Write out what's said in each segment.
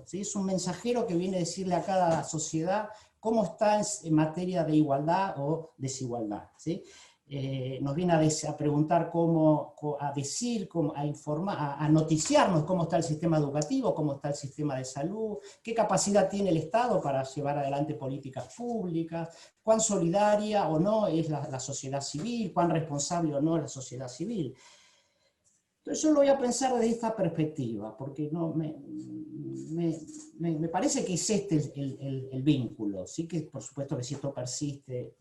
¿Sí? Es un mensajero que viene a decirle a cada sociedad cómo está en materia de igualdad o desigualdad. ¿Sí? Nos viene a preguntar a decir, a informar, a noticiarnos cómo está el sistema educativo, cómo está el sistema de salud, qué capacidad tiene el Estado para llevar adelante políticas públicas, cuán solidaria o no es la sociedad civil, cuán responsable o no es la sociedad civil. Entonces yo lo voy a pensar desde esta perspectiva, porque no, me parece que es este el vínculo. Sí que por supuesto que si esto persiste,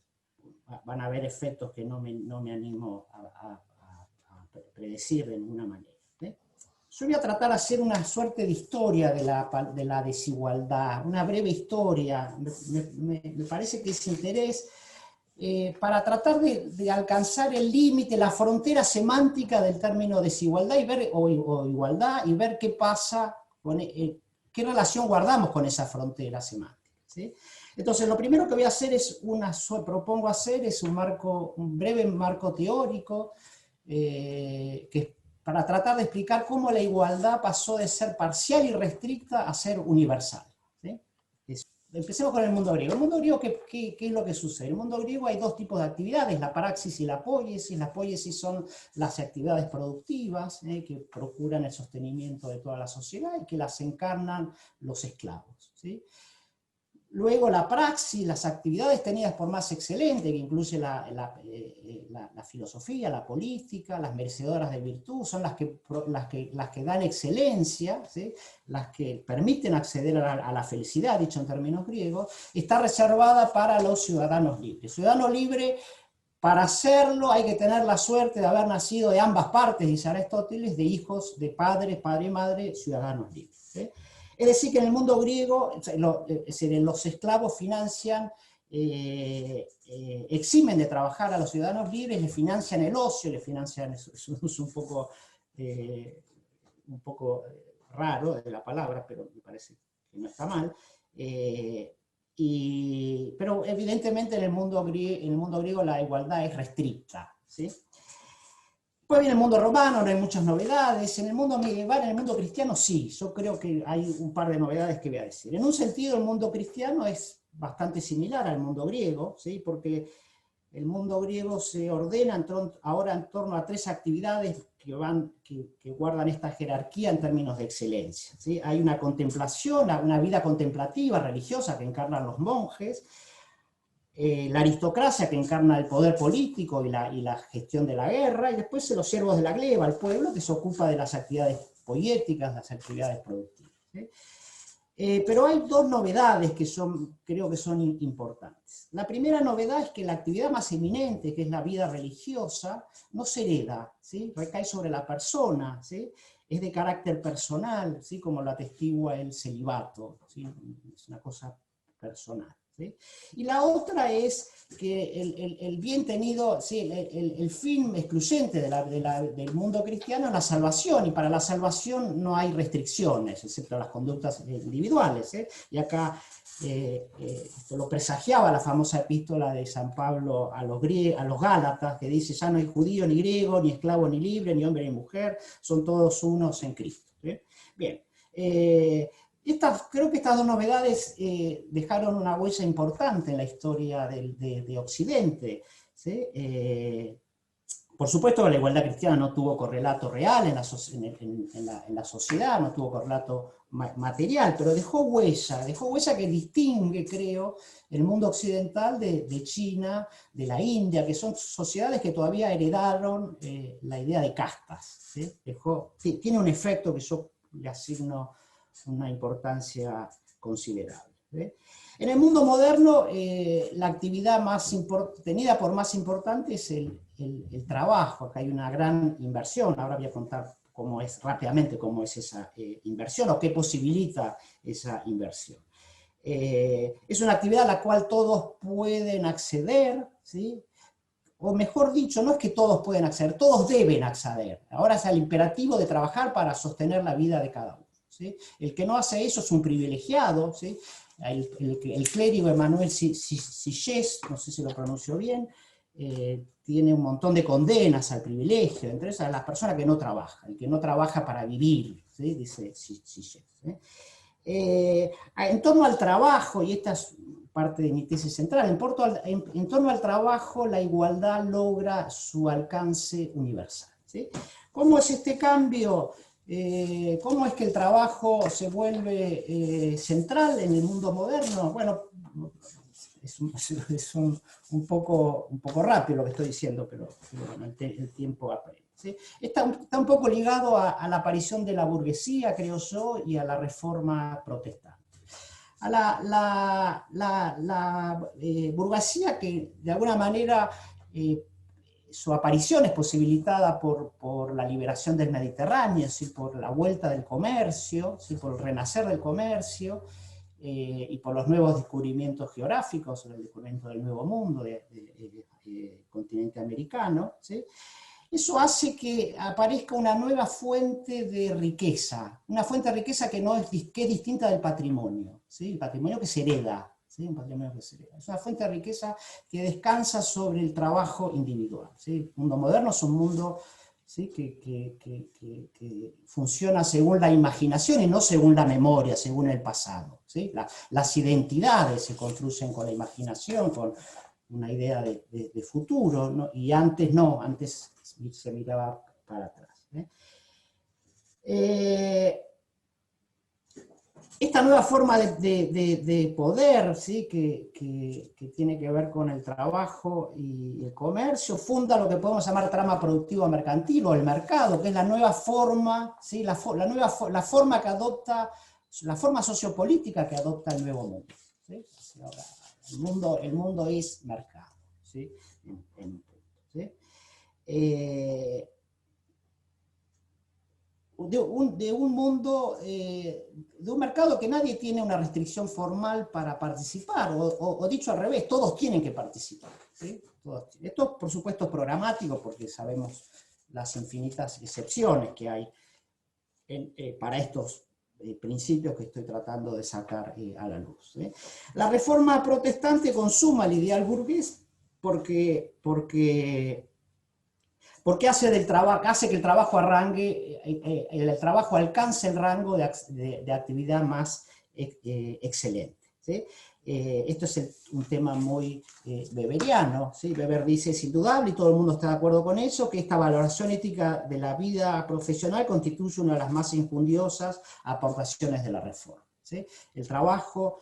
van a haber efectos que no me animo a predecir de ninguna manera. Yo voy a tratar de hacer una suerte de historia de la desigualdad, una breve historia. Me parece que ese interés para tratar de alcanzar el límite, la frontera semántica del término desigualdad o igualdad, y ver qué pasa, qué relación guardamos con esa frontera semántica. ¿Sí? Entonces, lo primero que voy a hacer propongo hacer es un breve marco teórico, para tratar de explicar cómo la igualdad pasó de ser parcial y restricta a ser universal. ¿Sí? Empecemos con el mundo griego. El mundo griego, ¿qué es lo que sucede? En el mundo griego hay dos tipos de actividades, la praxis y la poiesis. Las poiesis son las actividades productivas que procuran el sostenimiento de toda la sociedad y que las encarnan los esclavos. ¿Sí? Luego la praxis, las actividades tenidas por más excelente, que incluye la filosofía, la política, las merecedoras de virtud, son las que dan excelencia, ¿sí? Las que permiten acceder a la felicidad, dicho en términos griegos, está reservada para los ciudadanos libres. Ciudadano libre, para hacerlo hay que tener la suerte de haber nacido de ambas partes, dice Aristóteles, de hijos de padre y madre, ciudadanos libres. ¿Sí? Es decir, que en el mundo griego los esclavos financian, eximen de trabajar a los ciudadanos libres, les financian el ocio, les financian, es un poco raro de la palabra, pero me parece que no está mal, pero evidentemente en el mundo griego la igualdad es restricta. ¿Sí? Después viene el mundo romano, no hay muchas novedades. En el mundo medieval, en el mundo cristiano sí, yo creo que hay un par de novedades que voy a decir. En un sentido, el mundo cristiano es bastante similar al mundo griego, ¿sí? Porque el mundo griego se ordena ahora en torno a tres actividades que guardan esta jerarquía en términos de excelencia. ¿Sí? Hay una contemplación, una vida contemplativa, religiosa, que encarnan los monjes, la aristocracia, que encarna el poder político y la gestión de la guerra, y después los siervos de la gleba, el pueblo, que se ocupa de las actividades poéticas, las actividades productivas. ¿Sí? Pero hay dos novedades que creo que son importantes. La primera novedad es que la actividad más eminente, que es la vida religiosa, no se hereda, ¿sí? Recae sobre la persona, ¿sí? Es de carácter personal, ¿sí? Como lo atestigua el celibato, ¿sí? Es una cosa personal. ¿Sí? Y la otra es que el bien tenido, ¿sí? el fin excluyente del mundo cristiano es la salvación, y para la salvación no hay restricciones, excepto las conductas individuales. Y acá esto lo presagiaba la famosa epístola de San Pablo a los Gálatas, que dice: ya no hay judío ni griego, ni esclavo ni libre, ni hombre ni mujer, son todos unos en Cristo. ¿Sí? Bien. Creo que estas dos novedades dejaron una huella importante en la historia de Occidente. ¿Sí? Por supuesto que la igualdad cristiana no tuvo correlato real en la sociedad, no tuvo correlato material, pero dejó huella que distingue, creo, el mundo occidental de China, de la India, que son sociedades que todavía heredaron la idea de castas. ¿Sí? Tiene un efecto que yo le asigno una importancia considerable. ¿Sí? En el mundo moderno, la actividad tenida por más importante es el trabajo, acá hay una gran inversión, ahora voy a contar rápidamente cómo es esa inversión o qué posibilita esa inversión. Es una actividad a la cual todos pueden acceder, ¿sí? O mejor dicho, no es que todos pueden acceder, todos deben acceder. Ahora es el imperativo de trabajar para sostener la vida de cada uno, ¿sí? El que no hace eso es un privilegiado, ¿sí? El clérigo Emmanuel Sieyès, no sé si lo pronuncio bien, tiene un montón de condenas al privilegio, entre esas las personas que no trabajan, el que no trabaja para vivir, ¿sí? Dice Sieyès, ¿sí? En torno al trabajo, y esta es parte de mi tesis central, en torno al trabajo la igualdad logra su alcance universal, ¿sí? ¿Cómo es este cambio? ¿Cómo es que el trabajo se vuelve central en el mundo moderno? Bueno, es un poco rápido lo que estoy diciendo, pero bueno, el tiempo apremia, ¿sí? Está un poco ligado a la aparición de la burguesía, creo yo, y a la reforma protestante. A la burguesía que de alguna manera su aparición es posibilitada por la liberación del Mediterráneo, ¿sí? Por la vuelta del comercio, ¿sí? Por el renacer del comercio, y por los nuevos descubrimientos geográficos, el descubrimiento del Nuevo Mundo, del continente americano, ¿sí? Eso hace que aparezca una nueva fuente de riqueza, una fuente de riqueza que es distinta del patrimonio, ¿sí? El patrimonio que se hereda, ¿sí? Un patrimonio que se hereda. Es una fuente de riqueza que descansa sobre el trabajo individual, ¿sí? El mundo moderno es un mundo, ¿sí? que funciona según la imaginación y no según la memoria, según el pasado, ¿sí? Las identidades se construyen con la imaginación, con una idea de futuro, ¿no? Y antes no, antes se miraba para atrás. Esta nueva forma de poder, ¿sí? que tiene que ver con el trabajo y el comercio, funda lo que podemos llamar trama productiva mercantil o el mercado, que es la nueva forma, ¿sí? la forma que adopta, la forma sociopolítica que adopta el nuevo mundo, ¿sí? Ahora, el mundo es mercado, ¿sí? ¿Sí? De un mundo, de un mercado que nadie tiene una restricción formal para participar, o dicho al revés, todos tienen que participar, ¿sí? Esto, por supuesto, es programático, porque sabemos las infinitas excepciones que hay para estos principios que estoy tratando de sacar a la luz. La reforma protestante consuma el ideal burgués porque hace que el trabajo el trabajo alcance el rango de actividad más excelente, ¿sí? Esto es un tema muy weberiano, ¿sí? Weber dice, es indudable, y todo el mundo está de acuerdo con eso, que esta valoración ética de la vida profesional constituye una de las más injundiosas aportaciones de la reforma, ¿sí? El trabajo,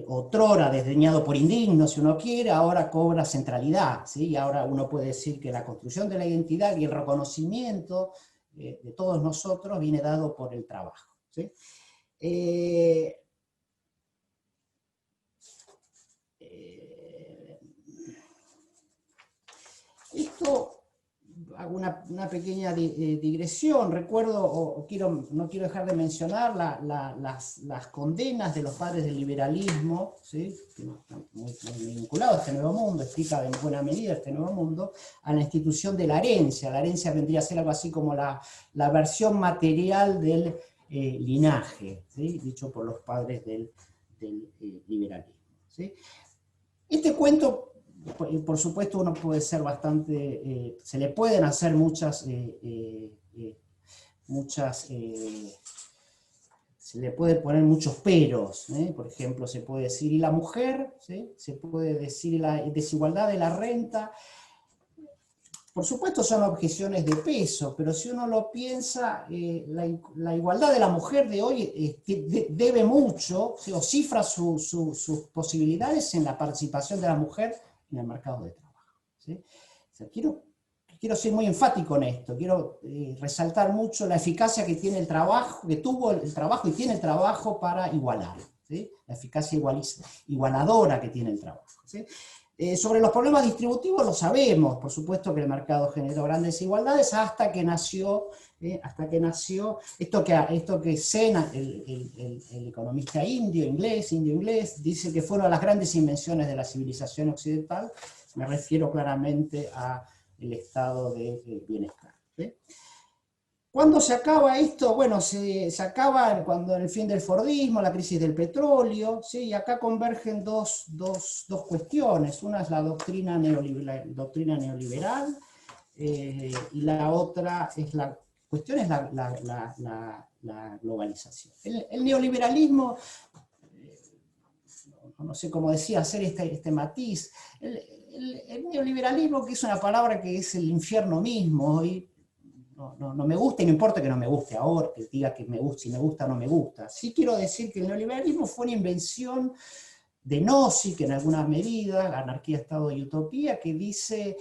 otrora desdeñado por indignos, si uno quiere, ahora cobra centralidad, ¿sí? Y ahora uno puede decir que la construcción de la identidad y el reconocimiento de todos nosotros viene dado por el trabajo, ¿sí? Esto, hago una pequeña digresión, recuerdo, no quiero dejar de mencionar las condenas de los padres del liberalismo, ¿sí? muy vinculado a este nuevo mundo, explica en buena medida este nuevo mundo, a la institución de la herencia. La herencia vendría a ser algo así como la versión material del linaje, ¿sí? Dicho por los padres del liberalismo, ¿sí? Este cuento, por supuesto, uno puede ser bastante, se le pueden hacer se le puede poner muchos peros, ¿eh? Por ejemplo, se puede decir, ¿y la mujer? ¿Sí? Se puede decir la desigualdad de la renta. Por supuesto son objeciones de peso, pero si uno lo piensa, la igualdad de la mujer de hoy debe mucho, ¿sí? O cifra sus posibilidades en la participación de la mujer en el mercado de trabajo, ¿sí? O sea, quiero ser muy enfático en esto, quiero resaltar mucho la eficacia que tiene el trabajo, que tuvo el trabajo y tiene el trabajo para igualar, ¿sí? La eficacia igualadora que tiene el trabajo, ¿sí? Sobre los problemas distributivos lo sabemos, por supuesto que el mercado generó grandes desigualdades hasta que nació esto que Sena, el economista indio-inglés, dice que fueron las grandes invenciones de la civilización occidental. Me refiero claramente al estado de bienestar. ¿Sí? ¿Cuándo se acaba esto? Bueno, se acaba cuando en el fin del Fordismo, la crisis del petróleo, ¿sí? Y acá convergen dos cuestiones. Una es la doctrina neoliberal y la otra es la globalización. El neoliberalismo, no sé cómo decía, hacer este matiz, el neoliberalismo, que es una palabra que es el infierno mismo, hoy no me gusta y no importa que no me guste ahora, que diga que me gusta, si me gusta o no me gusta. Sí quiero decir que el neoliberalismo fue una invención de Nozick en alguna medida, anarquía, Estado y utopía, que dice,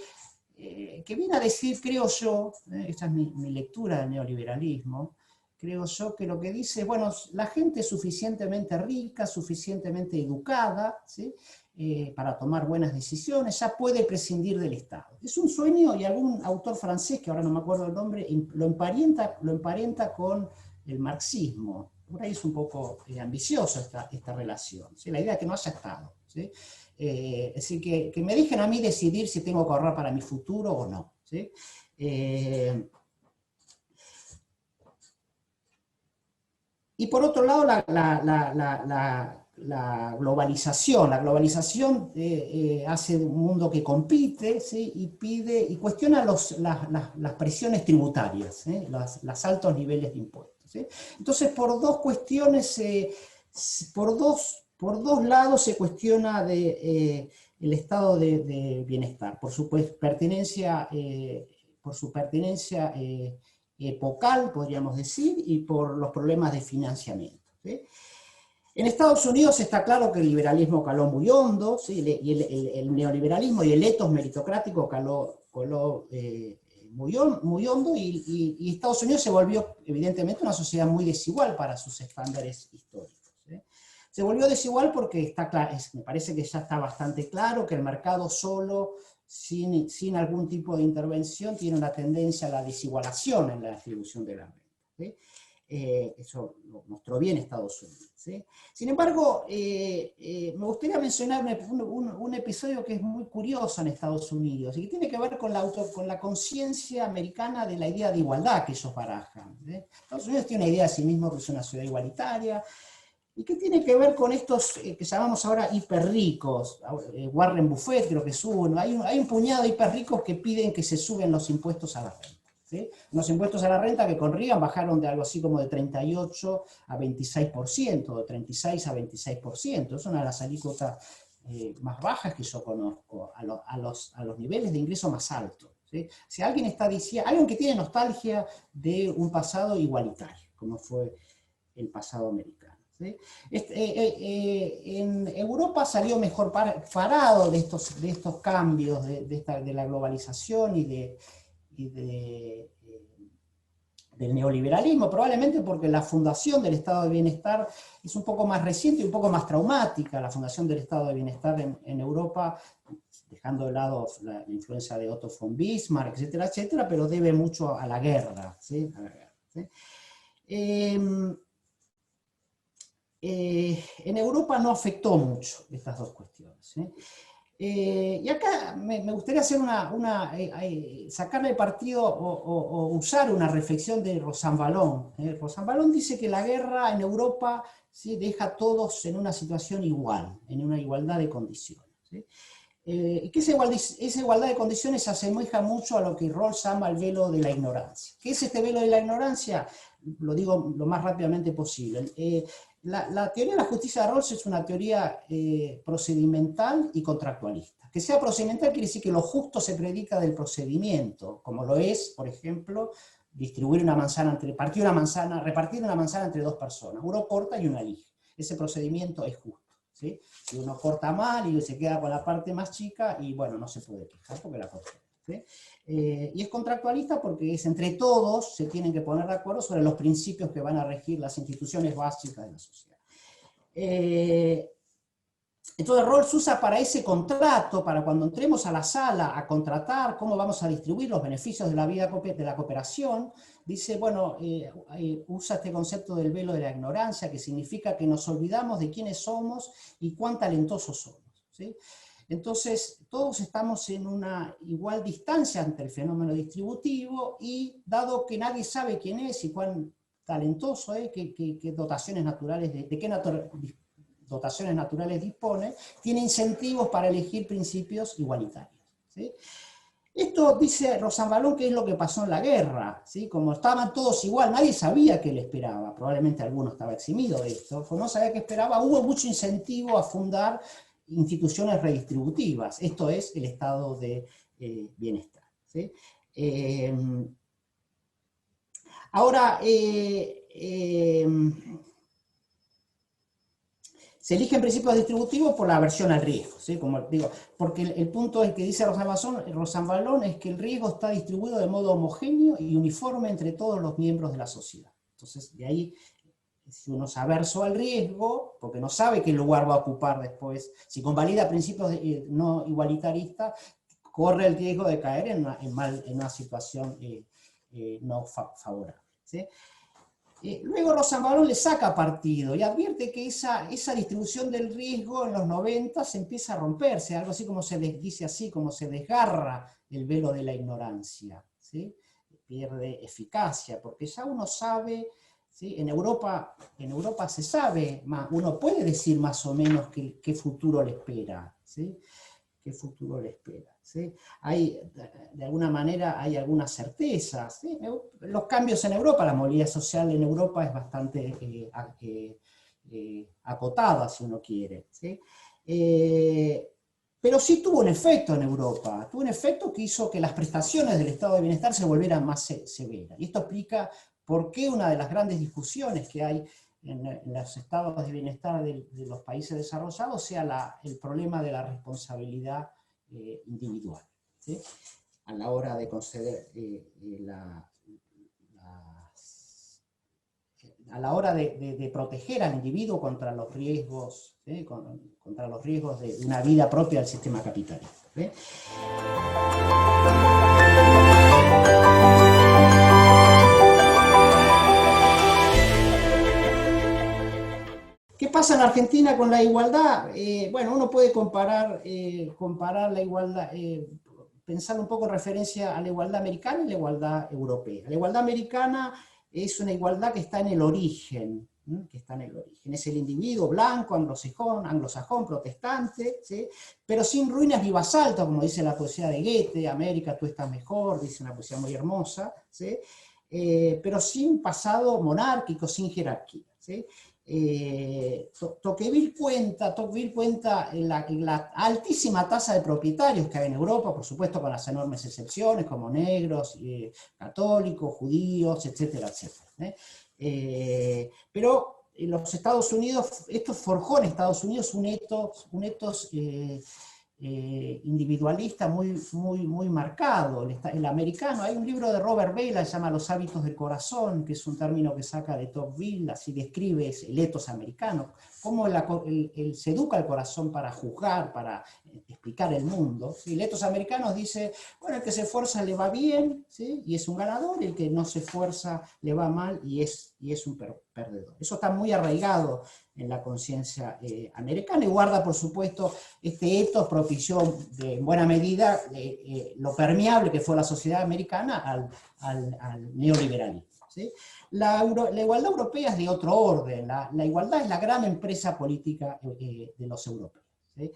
que viene a decir, creo yo, esta es mi lectura del neoliberalismo, creo yo que lo que dice, bueno, la gente es suficientemente rica, suficientemente educada, ¿sí? Para tomar buenas decisiones, ya puede prescindir del Estado. Es un sueño, y algún autor francés, que ahora no me acuerdo el nombre, lo emparenta con el marxismo. Por ahí es un poco ambicioso esta relación, ¿sí? La idea de que no haya Estado, ¿sí? Es decir, que me dejen a mí decidir si tengo que ahorrar para mi futuro o no, ¿sí? Y por otro lado, la globalización. La globalización hace un mundo que compite, ¿sí? Y cuestiona las presiones tributarias, ¿sí? Los altos niveles de impuestos, ¿sí? Entonces, por dos cuestiones, por dos lados se cuestiona el estado de bienestar, por su pertenencia, epocal, podríamos decir, y por los problemas de financiamiento, ¿sí? En Estados Unidos está claro que el liberalismo caló muy hondo, ¿sí? Y el neoliberalismo y el etos meritocrático caló muy hondo, y Estados Unidos se volvió evidentemente una sociedad muy desigual para sus estándares históricos, ¿sí? Se volvió desigual porque está claro, me parece que ya está bastante claro que el mercado solo, sin algún tipo de intervención, tiene una tendencia a la desigualación en la distribución de la renta, ¿sí? Eso lo mostró bien Estados Unidos, ¿sí? Sin embargo, me gustaría mencionar un episodio que es muy curioso en Estados Unidos y que tiene que ver con la conciencia americana de la idea de igualdad que ellos barajan, ¿sí? Estados Unidos tiene una idea de sí mismo que es una ciudad igualitaria, y que tiene que ver con estos que llamamos ahora hiperricos. Warren Buffett creo que es uno. Hay un puñado de hiperricos que piden que se suben los impuestos a la renta, ¿sí? Los impuestos a la renta que con Reagan bajaron de algo así como de 38 a 26%, de 36 a 26%. Es una de las alícuotas más bajas que yo conozco, a los niveles de ingreso más altos, ¿sí? Si alguien está diciendo, alguien que tiene nostalgia de un pasado igualitario, como fue el pasado americano, ¿sí? En Europa salió mejor parado de estos cambios, de la globalización del neoliberalismo, probablemente porque la fundación del estado de bienestar es un poco más reciente y un poco más traumática. La fundación del estado de bienestar en Europa, dejando de lado la influencia de Otto von Bismarck, etcétera, etcétera, pero debe mucho a la guerra, ¿sí? A la guerra, ¿sí? En Europa no afectó mucho estas dos cuestiones, ¿sí? Y acá me gustaría hacer sacarle partido o usar una reflexión de Rosanvallon. Rosanvallon dice que la guerra en Europa, ¿sí?, deja a todos en una situación igual, en una igualdad de condiciones, ¿sí? Y que esa igualdad de condiciones se asemeja mucho a lo que Rawls llama el velo de la ignorancia. ¿Qué es este velo de la ignorancia? Lo digo lo más rápidamente posible. La teoría de la justicia de Rawls es una teoría procedimental y contractualista. Que sea procedimental quiere decir que lo justo se predica del procedimiento, como lo es, por ejemplo, repartir una manzana entre dos personas. Uno corta y uno elige. Ese procedimiento es justo, ¿sí? Si uno corta mal y se queda con la parte más chica, y bueno, no se puede quejar porque la cortó, ¿sí? Y es contractualista porque es entre todos se tienen que poner de acuerdo sobre los principios que van a regir las instituciones básicas de la sociedad. Entonces Rawls usa para ese contrato, para cuando entremos a la sala a contratar cómo vamos a distribuir los beneficios de la vida de la cooperación, dice, bueno, usa este concepto del velo de la ignorancia, que significa que nos olvidamos de quiénes somos y cuán talentosos somos, ¿sí? Entonces, todos estamos en una igual distancia ante el fenómeno distributivo y dado que nadie sabe quién es y cuán talentoso es, qué dotaciones naturales, de qué dotaciones naturales dispone, tiene incentivos para elegir principios igualitarios, ¿sí? Esto dice Rosanvallon que es lo que pasó en la guerra, ¿sí? Como estaban todos igual, nadie sabía qué le esperaba, probablemente alguno estaba eximido de esto, como no sabía qué esperaba, hubo mucho incentivo a fundar instituciones redistributivas, esto es el estado de bienestar, ¿sí? Ahora, se eligen principios distributivos por la aversión al riesgo, ¿sí? Como digo, porque el punto es que dice Rosanvallon es que el riesgo está distribuido de modo homogéneo y uniforme entre todos los miembros de la sociedad. Entonces, de ahí, si uno es averso al riesgo, porque no sabe qué lugar va a ocupar después, si convalida principios no igualitaristas, corre el riesgo de caer en una situación no favorable, ¿sí? Luego Rosanvallon le saca partido y advierte que esa distribución del riesgo en los 90 se empieza a romperse, algo así como dice así, como se desgarra el velo de la ignorancia, ¿sí? Pierde eficacia, porque ya uno sabe, ¿sí? En Europa se sabe, uno puede decir más o menos qué futuro le espera, ¿sí? Qué futuro le espera, ¿sí? De alguna manera hay algunas certezas, ¿sí? Los cambios en Europa, la movilidad social en Europa es bastante acotada, si uno quiere, ¿sí? Pero sí tuvo un efecto en Europa, tuvo un efecto que hizo que las prestaciones del estado de bienestar se volvieran más severas. Y esto explica por qué una de las grandes discusiones que hay en los estados de bienestar de los países desarrollados sea el problema de la responsabilidad individual, ¿sí? A la hora de conceder a la hora de proteger al individuo contra los riesgos, ¿sí? contra los riesgos de una vida propia del sistema capitalista, ¿sí? ¿Qué pasa en Argentina con la igualdad? Bueno, uno puede comparar la igualdad, pensando un poco en referencia a la igualdad americana y la igualdad europea. La igualdad americana es una igualdad que está en el origen, es el individuo blanco, anglosajón, protestante, ¿sí? Pero sin ruinas ni basaltos, como dice la poesía de Goethe, América, tú estás mejor, dice una poesía muy hermosa, ¿sí? Pero sin pasado monárquico, sin jerarquía, ¿sí? Tocqueville cuenta en la altísima tasa de propietarios que hay en Europa, por supuesto con las enormes excepciones, como negros, católicos, judíos, etcétera, etcétera. Pero en los Estados Unidos, esto forjó en Estados Unidos un ethos individualista muy marcado. El americano, hay un libro de Robert Bellah, se llama Los hábitos del corazón, que es un término que saca de Tocqueville, así describe el ethos americano, cómo se educa el corazón para juzgar, para explicar el mundo. ¿Sí? El ethos americano dice, bueno, el que se esfuerza le va bien, ¿sí? Y es un ganador, el que no se esfuerza le va mal y es un perdedor. Eso está muy arraigado en la conciencia americana y guarda, por supuesto, este ethos propició en buena medida lo permeable que fue la sociedad americana al neoliberalismo, ¿sí? La igualdad europea es de otro orden, la igualdad es la gran empresa política de los europeos, ¿sí?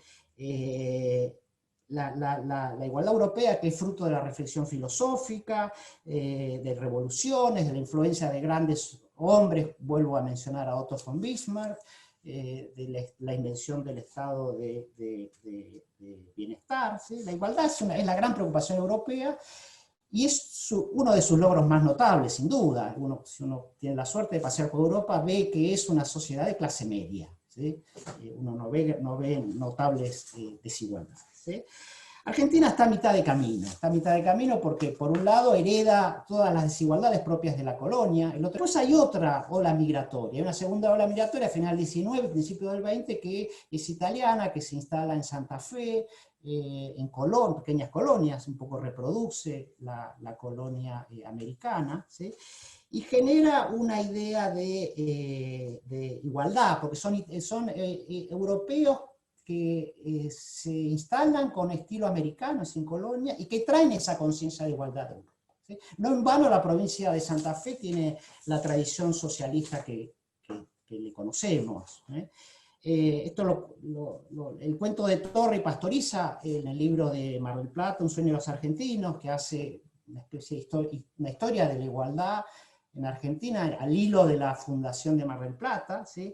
La igualdad europea, que es fruto de la reflexión filosófica, de revoluciones, de la influencia de grandes hombres, vuelvo a mencionar a Otto von Bismarck, de la invención del estado de bienestar, ¿sí? La igualdad es la gran preocupación europea y es uno de sus logros más notables, sin duda. Si uno tiene la suerte de pasear por Europa, ve que es una sociedad de clase media, ¿sí? Uno no ve notables desigualdades, ¿sí? Argentina está a mitad de camino porque por un lado hereda todas las desigualdades propias de la colonia, después hay otra ola migratoria, hay una segunda ola migratoria a final del 19, principio del 20, que es italiana, que se instala en Santa Fe, en pequeñas colonias, un poco reproduce la colonia americana, ¿sí? Y genera una idea de igualdad, porque son europeos que se instalan con estilo americano en colonia y que traen esa conciencia de igualdad de Europa, ¿sí? No en vano la provincia de Santa Fe tiene la tradición socialista que le conocemos, ¿eh? El cuento de Torre y Pastoriza, en el libro de Mar del Plata, Un sueño de los argentinos, que hace una especie de una historia de la igualdad en Argentina, al hilo de la fundación de Mar del Plata, ¿sí?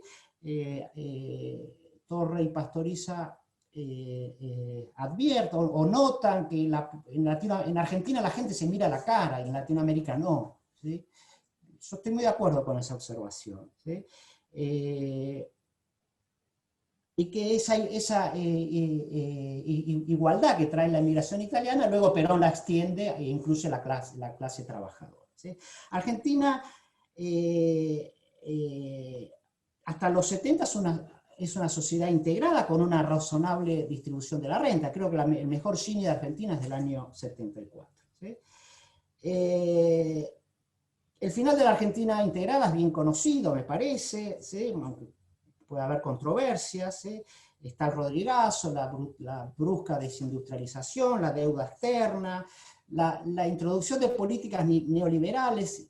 Torre y Pastoriza advierten o notan que en Argentina la gente se mira a la cara y en Latinoamérica no, ¿sí? Yo estoy muy de acuerdo con esa observación, ¿sí? Y que esa igualdad que trae la inmigración italiana, luego Perón la extiende e incluye la clase trabajadora, ¿sí? Argentina, hasta los 70 es una sociedad integrada con una razonable distribución de la renta. Creo que el mejor Gini de Argentina es del año 74, ¿sí? El final de la Argentina integrada es bien conocido, me parece, ¿sí? Aunque puede haber controversias, ¿sí? Está el Rodrigazo, la brusca desindustrialización, la deuda externa, la introducción de políticas neoliberales.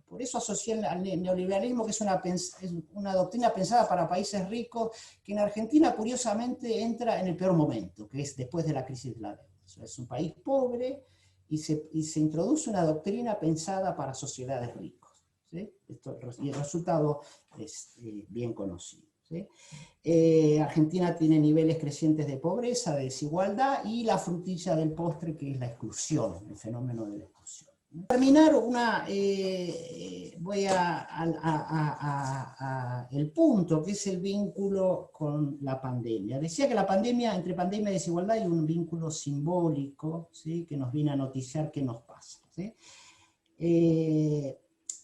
Por eso asocié al neoliberalismo, que es una doctrina pensada para países ricos, que en Argentina curiosamente entra en el peor momento, que es después de la crisis de la deuda. O sea, es un país pobre y se introduce una doctrina pensada para sociedades ricas, ¿sí? Y el resultado es bien conocido, ¿sí? Argentina tiene niveles crecientes de pobreza, de desigualdad, y la frutilla del postre, que es la exclusión, el fenómeno de la exclusión. Para terminar, voy el punto, que es el vínculo con la pandemia. Decía que entre pandemia y desigualdad hay un vínculo simbólico, ¿sí? Que nos viene a noticiar qué nos pasa, ¿sí?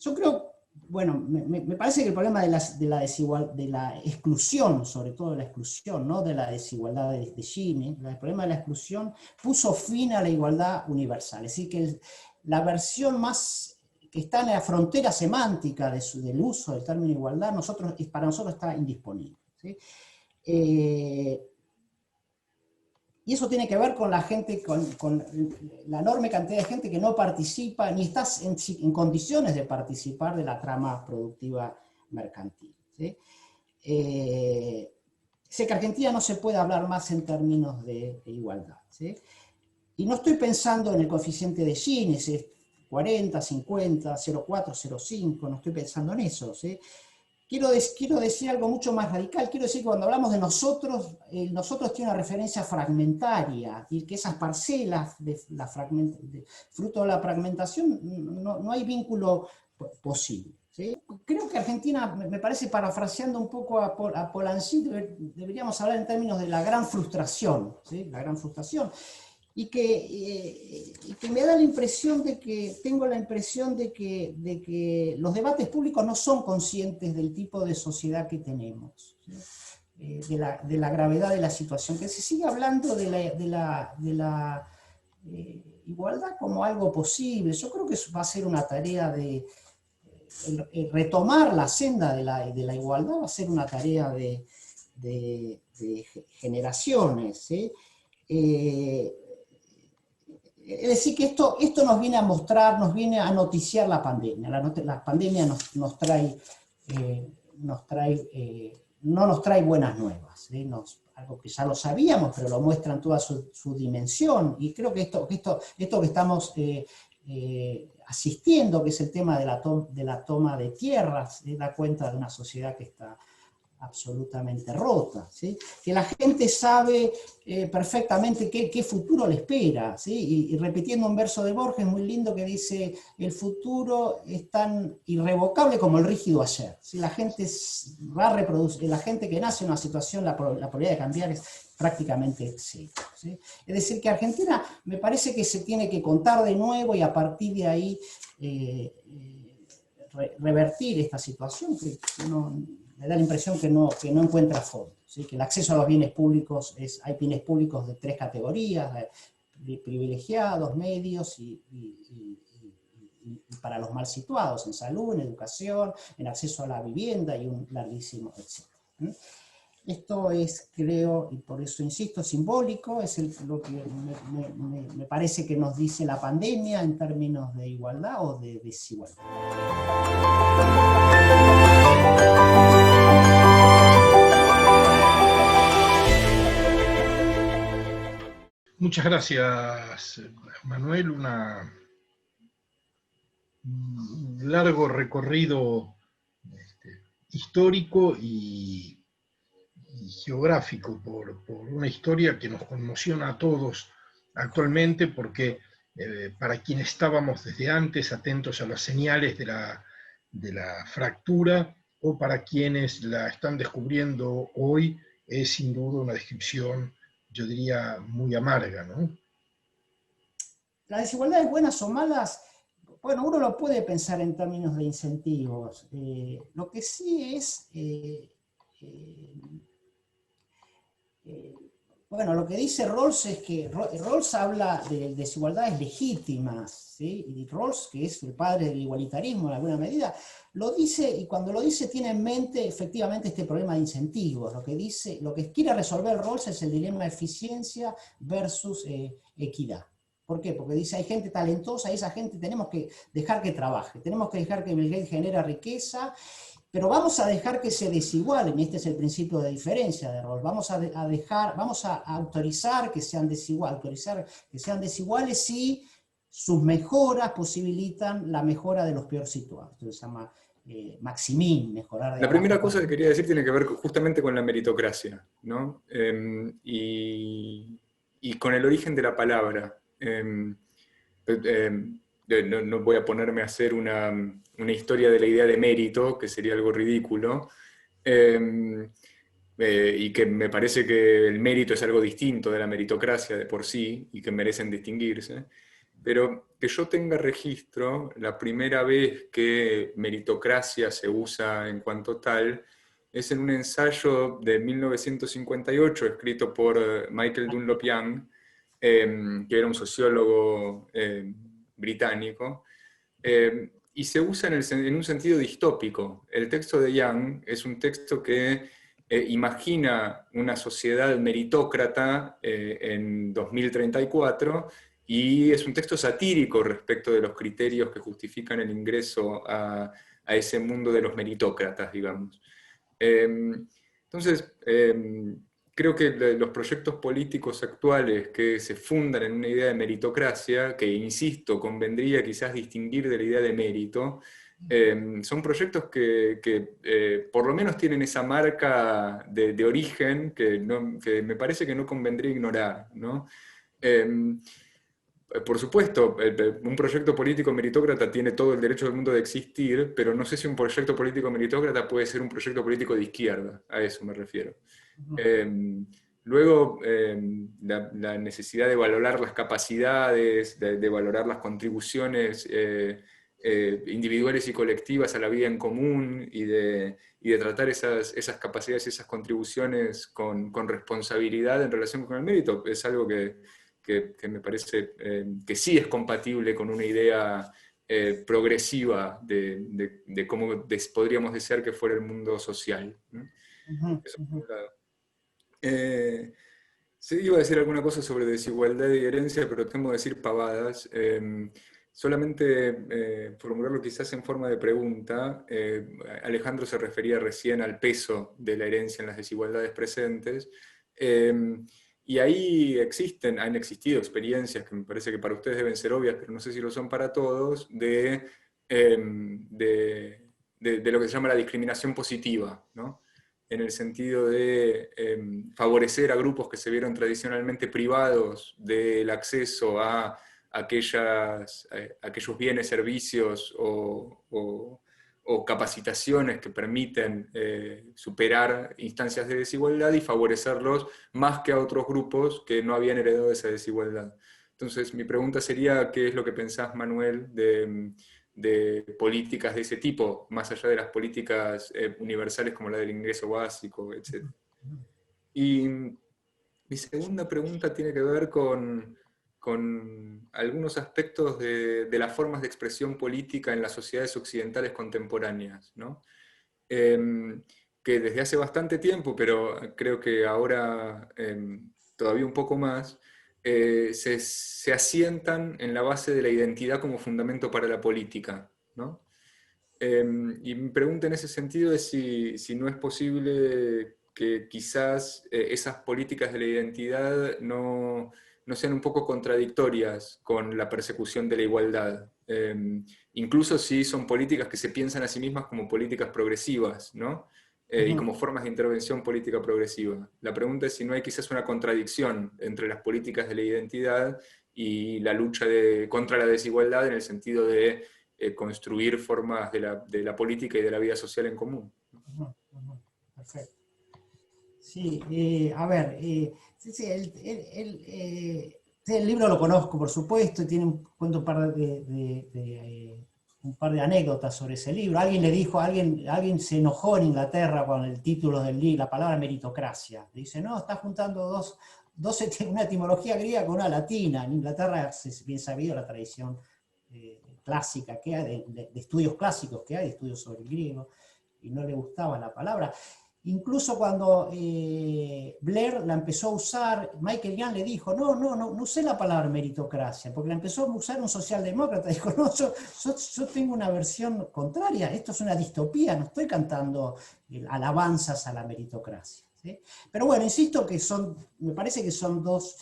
Yo creo, bueno, me parece que el problema de la exclusión, sobre todo de la exclusión, no de la desigualdad de Gini, el problema de la exclusión puso fin a la igualdad universal. Es decir, que la versión más que está en la frontera semántica del uso del término igualdad, para nosotros está indisponible, ¿sí? Y eso tiene que ver con la gente, con la enorme cantidad de gente que no participa, ni está en condiciones de participar de la trama productiva mercantil, ¿sí? Sé que Argentina no se puede hablar más en términos de igualdad, ¿sí? Y no estoy pensando en el coeficiente de Gini, si es 40, 50, 0,4, 0,5, no estoy pensando en eso, ¿sí? Quiero decir algo mucho más radical. Quiero decir que cuando hablamos de nosotros, nosotros tiene una referencia fragmentaria, y que esas parcelas, fruto de la fragmentación, no hay vínculo posible, ¿sí? Creo que Argentina, me parece, parafraseando un poco a Polanyi, deberíamos hablar en términos de la gran frustración, ¿sí? La gran frustración. Y que me da la impresión tengo la impresión de que los debates públicos no son conscientes del tipo de sociedad que tenemos, ¿sí? De la gravedad de la situación, que se sigue hablando de la igualdad como algo posible. Yo creo que eso va a ser una tarea retomar la senda de la igualdad, va a ser una tarea de generaciones, ¿sí? Es decir, que esto nos viene a mostrar, nos viene a noticiar la pandemia. La pandemia no nos trae buenas nuevas, ¿sí? Algo que ya lo sabíamos, pero lo muestra en toda su dimensión. Y creo que esto que estamos asistiendo, que es el tema de la toma de tierras, da cuenta de una sociedad que está absolutamente rota, ¿sí? Que la gente sabe perfectamente qué futuro le espera, ¿sí? Y repitiendo un verso de Borges muy lindo que dice, el futuro es tan irrevocable como el rígido ayer, ¿sí? La gente va a reproducir, la gente que nace en una situación, la probabilidad de cambiar es prácticamente cero, ¿sí? Es decir, que Argentina me parece que se tiene que contar de nuevo y a partir de ahí revertir esta situación que no, me da la impresión que no encuentra fondo, ¿sí? Que el acceso a los bienes públicos, hay bienes públicos de tres categorías, privilegiados, medios y para los mal situados, en salud, en educación, en acceso a la vivienda y un larguísimo etcétera. Esto es, creo, y por eso insisto, simbólico, es lo que me parece que nos dice la pandemia en términos de igualdad o de desigualdad. Muchas gracias, Manuel. Un largo recorrido histórico y geográfico por una historia que nos conmociona a todos actualmente, porque para quienes estábamos desde antes atentos a las señales de la fractura, o para quienes la están descubriendo hoy, es sin duda una descripción, yo diría, muy amarga, ¿no? Las desigualdades buenas o malas, bueno, uno lo puede pensar en términos de incentivos. Lo que sí es, bueno, lo que dice Rawls es que Rawls habla de desigualdades legítimas, ¿sí? Y Rawls, que es el padre del igualitarismo en alguna medida, lo dice, y cuando lo dice tiene en mente efectivamente este problema de incentivos. Lo que quiere resolver Rawls es el dilema de eficiencia versus equidad. ¿Por qué? Porque dice, hay gente talentosa y esa gente tenemos que dejar que trabaje, tenemos que dejar que Bill Gates genere riqueza, pero vamos a dejar que se desigualen, y este es el principio de diferencia de Rawls, vamos a autorizar que sean desiguales si sus mejoras posibilitan la mejora de los peor situados. Esto se llama Maximin, mejorar de La abajo. primera cosa que quería decir tiene que ver justamente con la meritocracia, ¿no? Y con el origen de la palabra. No voy a ponerme a hacer una historia de la idea de mérito, que sería algo ridículo, y que me parece que el mérito es algo distinto de la meritocracia de por sí, y que merecen distinguirse, pero que yo tenga registro, la primera vez que meritocracia se usa en cuanto tal, es en un ensayo de 1958, escrito por Michael Dunlop Young, que era un sociólogo británico, y se usa en un sentido distópico. El texto de Young es un texto que imagina una sociedad meritócrata en 2034, y es un texto satírico respecto de los criterios que justifican el ingreso a ese mundo de los meritócratas, digamos. Entonces, creo que los proyectos políticos actuales que se fundan en una idea de meritocracia, que insisto, convendría quizás distinguir de la idea de mérito, son proyectos que por lo menos tienen esa marca de origen que me parece que no convendría ignorar, ¿no? Por supuesto, un proyecto político meritócrata tiene todo el derecho del mundo de existir, pero no sé si un proyecto político meritócrata puede ser un proyecto político de izquierda, a eso me refiero. Luego, la necesidad de valorar las capacidades, de valorar las contribuciones individuales y colectivas a la vida en común, y de tratar esas capacidades y esas contribuciones con responsabilidad en relación con el mérito, es algo que me parece que sí es compatible con una idea progresiva de cómo podríamos desear que fuera el mundo social, ¿no? Eso por un lado. Sí, iba a decir alguna cosa sobre desigualdad y herencia, pero temo decir pavadas. Solamente formularlo quizás en forma de pregunta. Alejandro se refería recién al peso de la herencia en las desigualdades presentes. Y ahí han existido experiencias que me parece que para ustedes deben ser obvias, pero no sé si lo son para todos, de lo que se llama la discriminación positiva, ¿no? en el sentido de favorecer a grupos que se vieron tradicionalmente privados del acceso a aquellos bienes, servicios o capacitaciones que permiten superar instancias de desigualdad y favorecerlos más que a otros grupos que no habían heredado esa desigualdad. Entonces, mi pregunta sería, ¿qué es lo que pensás, Manuel, de políticas de ese tipo, más allá de las políticas universales como la del ingreso básico, etc.? Y mi segunda pregunta tiene que ver con algunos aspectos de las formas de expresión política en las sociedades occidentales contemporáneas, ¿no? Que desde hace bastante tiempo, pero creo que ahora todavía un poco más, se asientan en la base de la identidad como fundamento para la política, ¿no? Y mi pregunta en ese sentido es si no es posible que quizás esas políticas de la identidad no sean un poco contradictorias con la persecución de la igualdad, incluso si son políticas que se piensan a sí mismas como políticas progresivas, ¿no? Y como formas de intervención política progresiva. La pregunta es si no hay quizás una contradicción entre las políticas de la identidad y la lucha contra la desigualdad en el sentido de construir formas de la política y de la vida social en común. Perfecto. Sí, a ver, sí, el libro lo conozco, por supuesto, y cuenta un par de anécdotas sobre ese libro. Alguien le dijo, alguien se enojó en Inglaterra con el título del libro, la palabra meritocracia. Dice, no, está juntando una etimología griega con una latina. En Inglaterra es bien sabido la tradición clásica que hay, de estudios clásicos que hay, de estudios sobre el griego, y no le gustaba la palabra. Incluso cuando Blair la empezó a usar, Michael Young le dijo, no usé la palabra meritocracia, porque la empezó a usar un socialdemócrata. Dijo, no, yo tengo una versión contraria, esto es una distopía, no estoy cantando alabanzas a la meritocracia, ¿sí? Pero bueno, insisto que me parece que son dos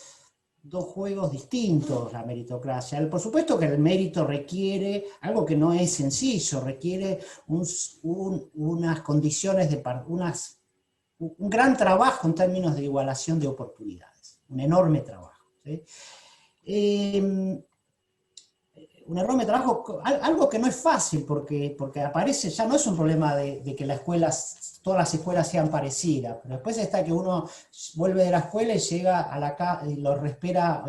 juegos distintos, la meritocracia. Por supuesto que el mérito requiere algo que no es sencillo, requiere unas condiciones un gran trabajo en términos de igualación de oportunidades, un enorme trabajo, ¿sí? Un enorme trabajo, algo que no es fácil, porque aparece, ya no es un problema de que todas las escuelas sean parecidas, pero después está que uno vuelve de la escuela y llega a la casa y lo espera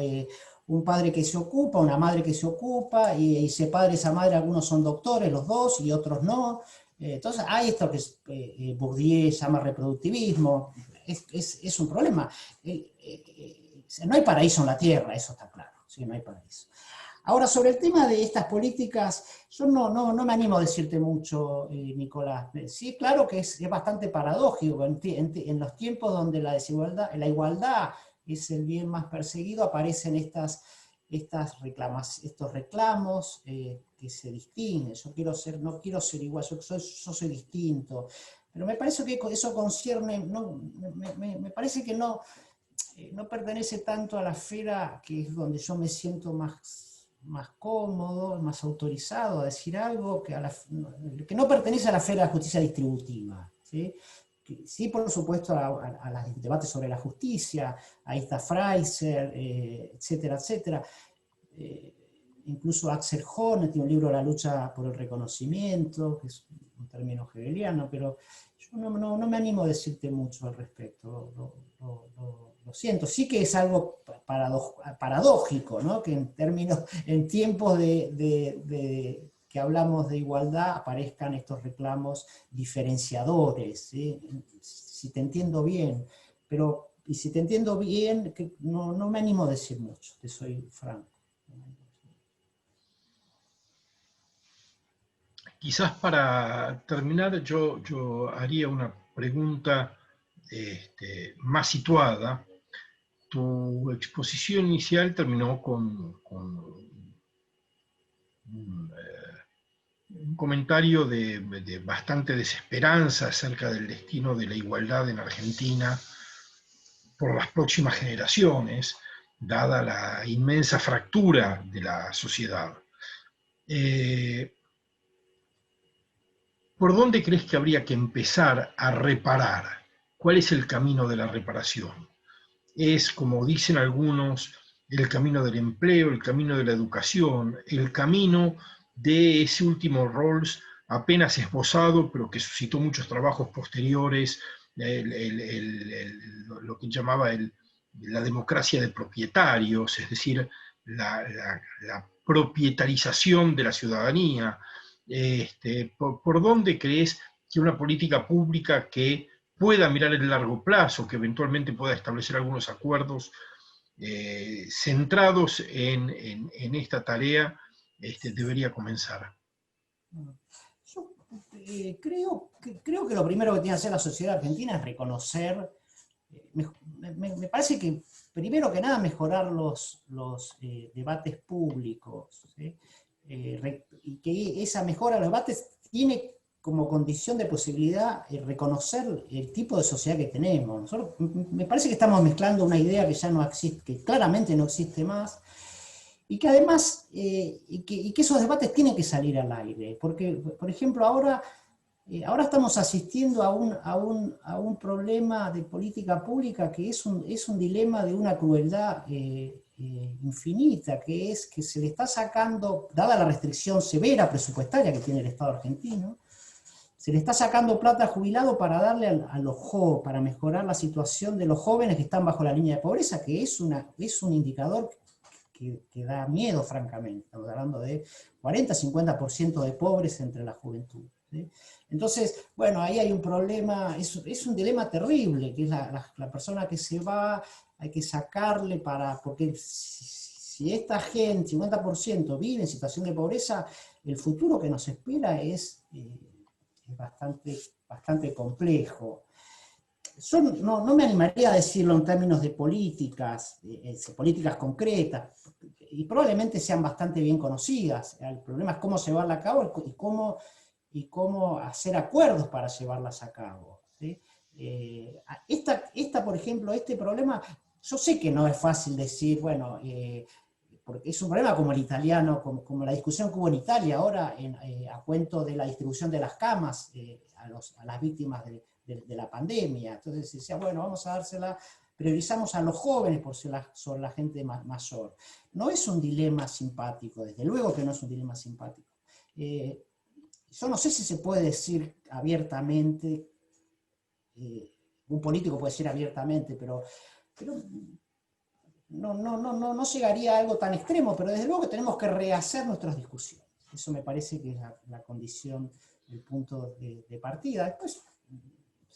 un padre que se ocupa, una madre que se ocupa, y ese padre y esa madre, algunos son doctores, los dos, y otros no. Entonces hay esto que Bourdieu llama reproductivismo, es un problema. No hay paraíso en la tierra, eso está claro, ¿sí? No hay paraíso. Ahora, sobre el tema de estas políticas, yo no me animo a decirte mucho, Nicolás. Sí, claro que es bastante paradójico. En los tiempos donde la igualdad es el bien más perseguido, aparecen estos reclamos que se distinguen. No quiero ser igual, yo soy distinto. Pero me parece que eso concierne, me parece que no pertenece tanto a la esfera que es donde yo me siento más cómodo, más autorizado a decir algo, que no pertenece a la esfera de la justicia distributiva, ¿sí? Sí, por supuesto, a los debates sobre la justicia, ahí está Fraser, etcétera, etcétera. Incluso Axel Honneth tiene un libro, La lucha por el reconocimiento, que es un término hegeliano, pero yo no me animo a decirte mucho al respecto. Lo siento, sí que es algo paradójico, ¿no? Que en tiempos que hablamos de igualdad aparezcan estos reclamos diferenciadores, ¿sí? Si te entiendo bien, y si te entiendo bien, no me animo a decir mucho, te soy franco. Quizás para terminar yo haría una pregunta más situada. Tu exposición inicial terminó con un comentario de bastante desesperanza acerca del destino de la igualdad en Argentina por las próximas generaciones, dada la inmensa fractura de la sociedad. ¿Por dónde crees que habría que empezar a reparar ¿cuál es el camino de la reparación? Es, como dicen algunos, el camino del empleo, el camino de la educación, el camino de ese último Rawls apenas esbozado, pero que suscitó muchos trabajos posteriores, lo que llamaba la democracia de propietarios, es decir, la propietarización de la ciudadanía. ¿Por dónde crees que una política pública que pueda mirar el largo plazo, que eventualmente pueda establecer algunos acuerdos centrados en esta tarea, debería comenzar? Yo creo que lo primero que tiene que hacer la sociedad argentina es reconocer, me parece que primero que nada mejorar los debates públicos, ¿sí? Y que esa mejora de los debates tiene como condición de posibilidad reconocer el tipo de sociedad que tenemos. Nosotros, me parece que estamos mezclando una idea que ya no existe, que claramente no existe más, y que además, y que esos debates tienen que salir al aire, porque, por ejemplo, ahora estamos asistiendo a un problema de política pública que es un dilema de una crueldad infinita, que es que se le está sacando, dada la restricción severa presupuestaria que tiene el Estado argentino, se le está sacando plata al jubilado para darle a los jóvenes, para mejorar la situación de los jóvenes que están bajo la línea de pobreza, que es un indicador que da miedo, francamente. Estamos hablando de 40-50% de pobres entre la juventud, ¿sí? Entonces, bueno, ahí hay un problema, es un dilema terrible, que es la persona que se va, hay que sacarle porque si esta gente, 50%, vive en situación de pobreza, el futuro que nos espera es bastante complejo. Yo no me animaría a decirlo en términos de políticas concretas, y probablemente sean bastante bien conocidas. El problema es cómo llevarla a cabo y cómo hacer acuerdos para llevarlas a cabo, ¿sí? Por ejemplo, este problema, yo sé que no es fácil decir, bueno, porque es un problema como el italiano, como la discusión que hubo en Italia ahora, a cuento de la distribución de las camas a las víctimas de la pandemia. Entonces se decía, bueno, vamos a dársela, priorizamos a los jóvenes sobre la gente mayor. No es un dilema simpático, desde luego que no es un dilema simpático. Yo no sé si se puede decir abiertamente, un político puede decir abiertamente, pero no llegaría a algo tan extremo, pero desde luego que tenemos que rehacer nuestras discusiones. Eso me parece que es la condición, el punto de partida. Después,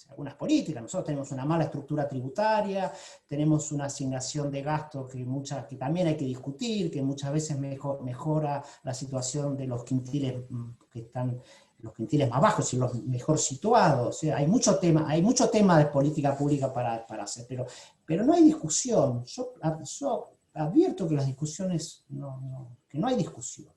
algunas políticas, nosotros tenemos una mala estructura tributaria, tenemos una asignación de gastos que también hay que discutir, que muchas veces mejora la situación de los quintiles los quintiles más bajos y los mejor situados. O sea, hay mucho tema de política pública para hacer, pero no hay discusión. Yo advierto que las discusiones, que no hay discusión.